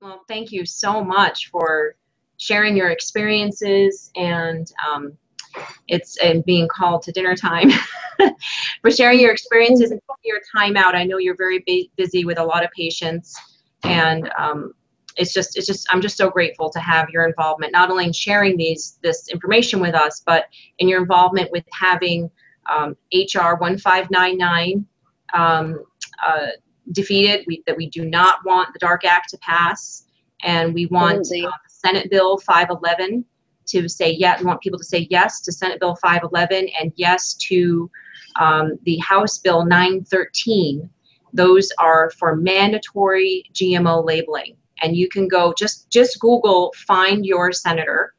Well, thank you so much for sharing your experiences and and being called to dinner time for sharing your experiences and taking your time out. I know you're very busy with a lot of patients, and I'm just so grateful to have your involvement, not only in sharing this information with us, but in your involvement with having HR 1599 defeated. That we do not want the Dark Act to pass, and we want Senate Bill 511 to say yes. We want people to say yes to Senate Bill 511 and yes to the House Bill 913. Those are for mandatory GMO labeling. And you can go, just Google, find your senator,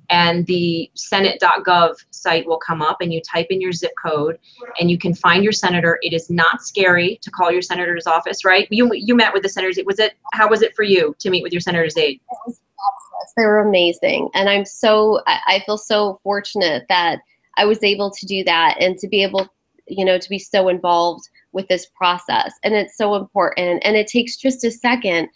and the senate.gov site will come up, and you type in your zip code and you can find your senator. It is not scary to call your senator's office, right? You met with the senator's aide. How was it for you to meet with your senator's aide? They were amazing. And I feel so fortunate that I was able to do that and to be able, to be so involved with this process. And it's so important. And it takes just a second.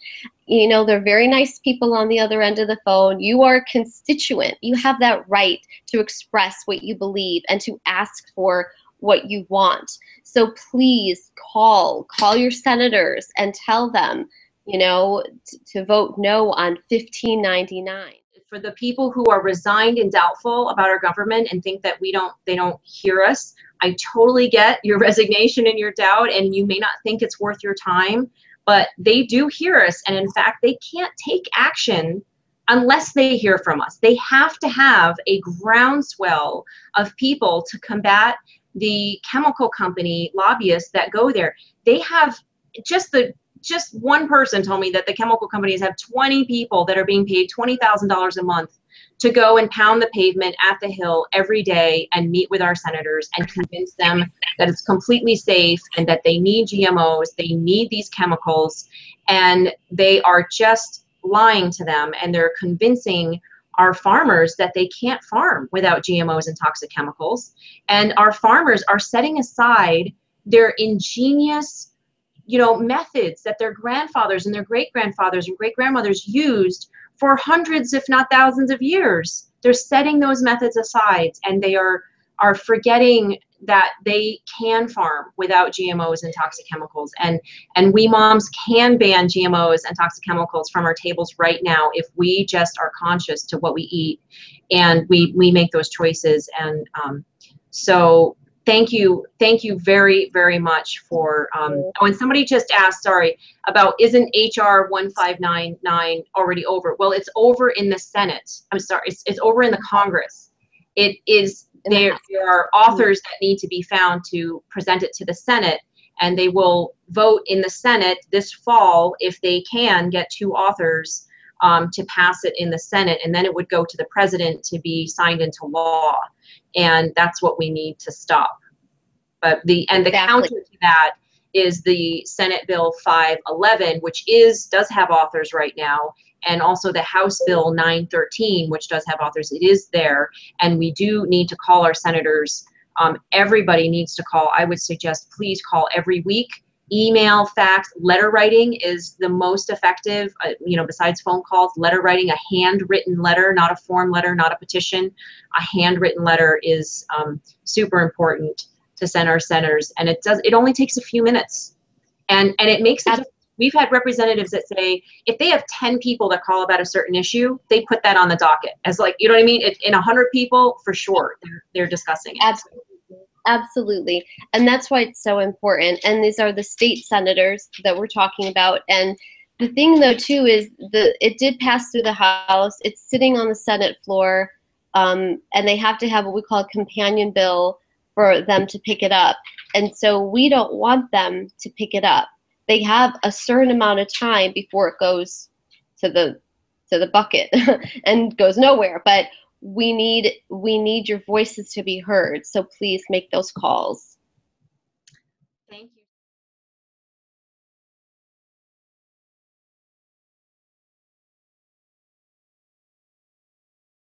They're very nice people on the other end of the phone. You are a constituent. You have that right to express what you believe and to ask for what you want. So please call your senators and tell them, to vote no on 1599. For the people who are resigned and doubtful about our government and think that they don't hear us, I totally get your resignation and your doubt, and you may not think it's worth your time, but they do hear us. And in fact, they can't take action unless they hear from us. They have to have a groundswell of people to combat the chemical company lobbyists that go there. They have just one person told me that the chemical companies have 20 people that are being paid $20,000 a month to go and pound the pavement at the Hill every day and meet with our senators and convince them that it's completely safe and that they need GMOs, they need these chemicals, and they are just lying to them, and they're convincing our farmers that they can't farm without GMOs and toxic chemicals. And our farmers are setting aside their ingenious methods that their grandfathers and their great-grandfathers and great-grandmothers used for hundreds, if not thousands of years. They're setting those methods aside, and they are forgetting that they can farm without GMOs and toxic chemicals. And we moms can ban GMOs and toxic chemicals from our tables right now if we just are conscious to what we eat and we make those choices. And so thank you very, very much for, and somebody just asked, sorry, about isn't HR 1599 already over? Well, it's over in the Senate. I'm sorry, it's over in the Congress. It is, there are authors that need to be found to present it to the Senate, and they will vote in the Senate this fall if they can get 2 authors to pass it in the Senate, and then it would go to the president to be signed into law. And that's what we need to stop. But the counter to that is the Senate Bill 511, which does have authors right now, and also the House Bill 913, which does have authors. It is there, and we do need to call our senators. Everybody needs to call. I would suggest please call every week. Email, fax, letter writing is the most effective, besides phone calls. Letter writing, a handwritten letter, not a form letter, not a petition. A handwritten letter is super important to send our senators, and it only takes a few minutes, and it makes it. We've had representatives that say if they have 10 people that call about a certain issue, they put that on the docket as, like, you know what I mean? In 100 people, for sure, they're discussing it. Absolutely. Absolutely. And that's why it's so important. And these are the state senators that we're talking about. And the thing, though, too, is it did pass through the House. It's sitting on the Senate floor, and they have to have what we call a companion bill for them to pick it up. And so we don't want them to pick it up. They have a certain amount of time before it goes to the bucket and goes nowhere. But we need your voices to be heard. So please make those calls.